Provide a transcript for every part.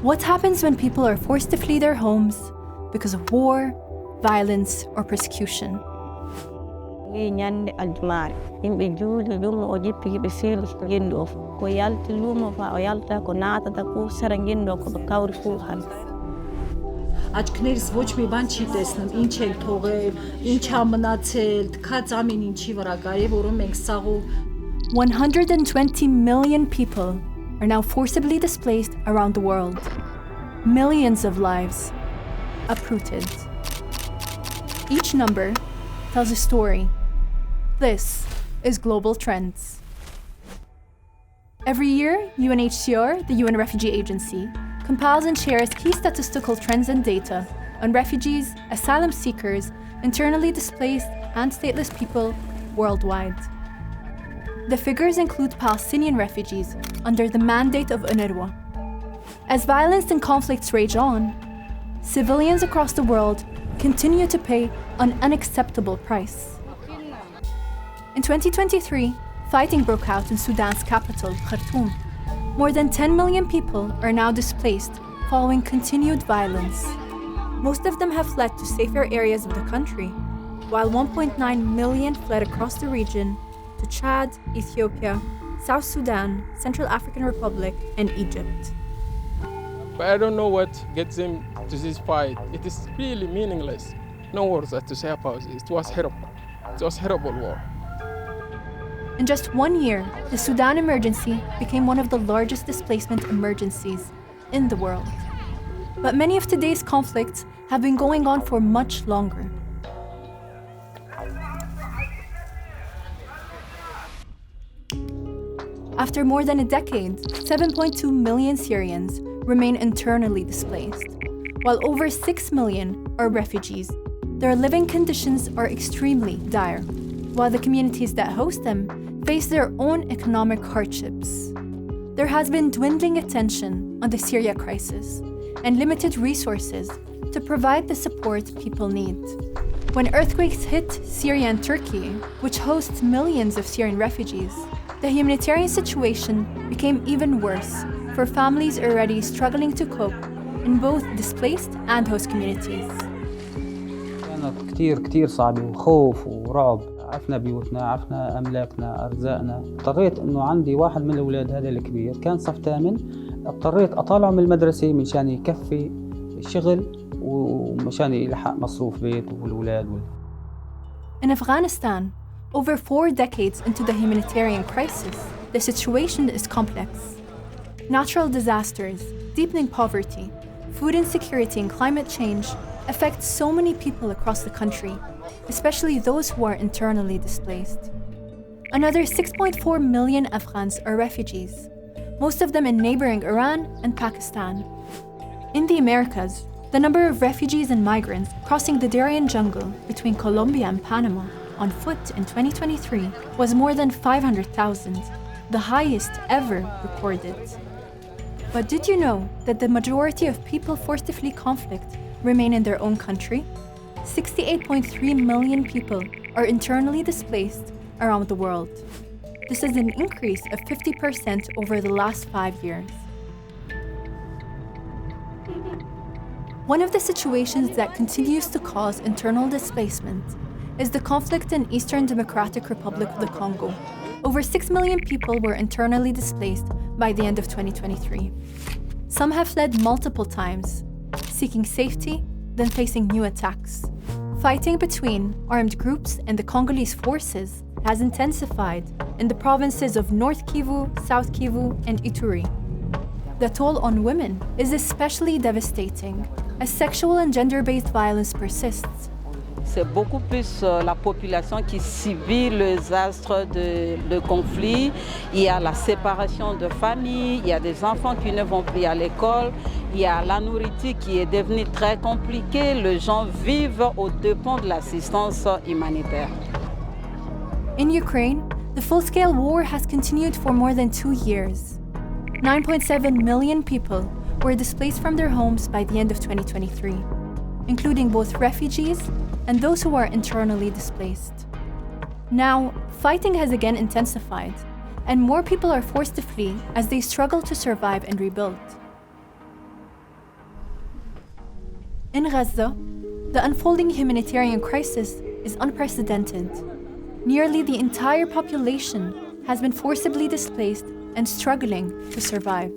What happens when people are forced to flee their homes because of war, violence, or persecution? ñande aljumare yimɓe juuli lumo o jippi ɓe sirri guendu o ko yalti lumo fa o yalta ko natata ko sara guendu o koɓe kawri fuu han աչքներս ոչ մի բան չի տեսնում, ինչ էլ թողել, ինչ ա մնացել, թքած ամեն ինչի վրա կարի, որում մենք սաղու 120 million people are now forcibly displaced around the world. Millions of lives uprooted. Each number tells a story. This is Global Trends. Every year, UNHCR, the UN Refugee Agency, compiles and shares key statistical trends and data on refugees, asylum seekers, internally displaced, and stateless people worldwide. The figures include Palestinian refugees under the mandate of UNRWA. As violence and conflicts rage on, civilians across the world continue to pay an unacceptable price. In 2023, fighting broke out in Sudan's capital, Khartoum. More than 10 million people are now displaced following continued violence. Most of them have fled to safer areas of the country, while 1.9 million fled across the region to Chad, Ethiopia, South Sudan, Central African Republic, and Egypt. But I don't know what gets them to this fight. It is really meaningless. No words to say about it. It was horrible. It was a horrible war. In just 1 year, the Sudan emergency became one of the largest displacement emergencies in the world. But many of today's conflicts have been going on for much longer. After more than a decade, 7.2 million Syrians remain internally displaced, while over 6 million are refugees. Their living conditions are extremely dire, while the communities that host them face their own economic hardships. There has been dwindling attention on the Syria crisis and limited resources to provide the support people need. When earthquakes hit Syria and Turkey, which hosts millions of Syrian refugees, the humanitarian situation became even worse for families already struggling to cope in both displaced and host communities. كانت كتير صعبة وخوف ورعب. عفنا بيوتنا، عفنا أملاكنا، أرزاقنا. اضطريت إنه عندي واحد من الأولاد هذا الكبير كان صف 8، اضطريت أطالعه من المدرسة مشان يكفي الشغل ومشان يلحق مصروف بيت والأولاد. In Afghanistan, over 4 decades into the humanitarian crisis, the situation is complex. Natural disasters, deepening poverty, food insecurity, and climate change affect so many people across the country, especially those who are internally displaced. Another 6.4 million Afghans are refugees, most of them in neighboring Iran and Pakistan. In the Americas, the number of refugees and migrants crossing the Darien jungle between Colombia and Panama on foot in 2023 was more than 500,000, the highest ever recorded. But did you know that the majority of people forced to flee conflict remain in their own country? 68.3 million people are internally displaced around the world. This is an increase of 50% over the last 5 years. One of the situations that continues to cause internal displacement is the conflict in Eastern Democratic Republic of the Congo. Over 6 million people were internally displaced by the end of 2023. Some have fled multiple times, seeking safety, then facing new attacks. Fighting between armed groups and the Congolese forces has intensified in the provinces of North Kivu, South Kivu, and Ituri. The toll on women is especially devastating as sexual and gender-based violence persists. C'est beaucoup plus la population qui subit les astres de conflit. Il y a la séparation de famille, il y a des enfants qui ne vont plus à l'école, il y a la nourriture qui est devenue très compliquée. Les gens vivent aux dépens de l'assistance humanitaire. In Ukraine, the full-scale war has continued for more than 2 years. 9.7 million people were displaced from their homes by the end of 2023, including both refugees and those who are internally displaced. Now, fighting has again intensified, and more people are forced to flee as they struggle to survive and rebuild. In Gaza, the unfolding humanitarian crisis is unprecedented. Nearly the entire population has been forcibly displaced and struggling to survive.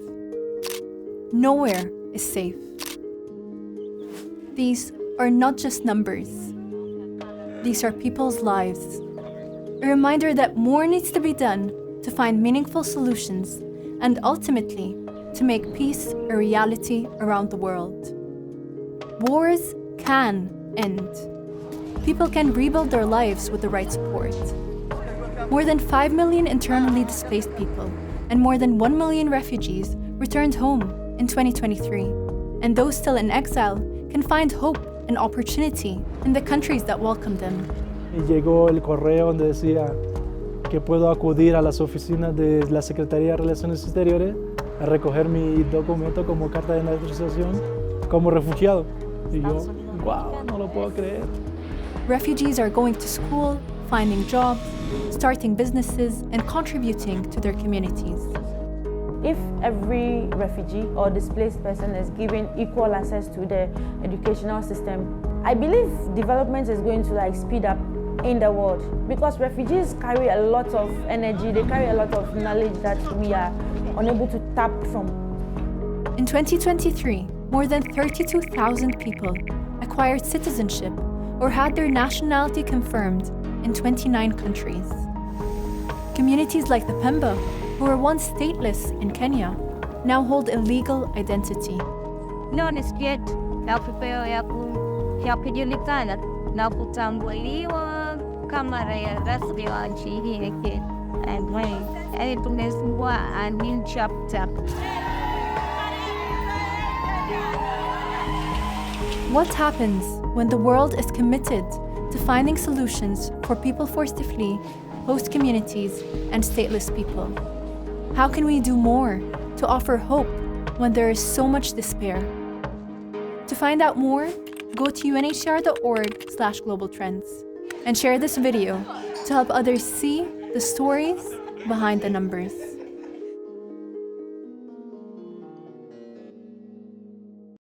Nowhere is safe. These are not just numbers. These are people's lives. A reminder that more needs to be done to find meaningful solutions and ultimately to make peace a reality around the world. Wars can end. People can rebuild their lives with the right support. More than 5 million internally displaced people and more than 1 million refugees returned home in 2023, and those still in exile can find hope and opportunity in the countries that welcome them. Y llegó el correo donde decía que puedo acudir a las oficinas de la Secretaría de Relaciones Exteriores a recoger mi documento como carta de naturalización como refugiado. Y yo, wow, no lo puedo creer. Refugees are going to school, finding jobs, starting businesses, and contributing to their communities. If every refugee or displaced person is given equal access to the educational system, I believe development is going to speed up in the world, because refugees carry a lot of energy, they carry a lot of knowledge that we are unable to tap from. In 2023, more than 32,000 people acquired citizenship or had their nationality confirmed in 29 countries. Communities like the Pemba, who were once stateless in Kenya, now hold a legal identity. Nonisikia pepeo ya kujulikana na kutambuliwa kama raia rasmi wa nchi hii ya Kenya. Yani tumefungua a new chapter. What happens when the world is committed to finding solutions for people forced to flee, host communities, and stateless people? How can we do more to offer hope when there is so much despair? To find out more, go to unhcr.org/globaltrends and share this video to help others see the stories behind the numbers.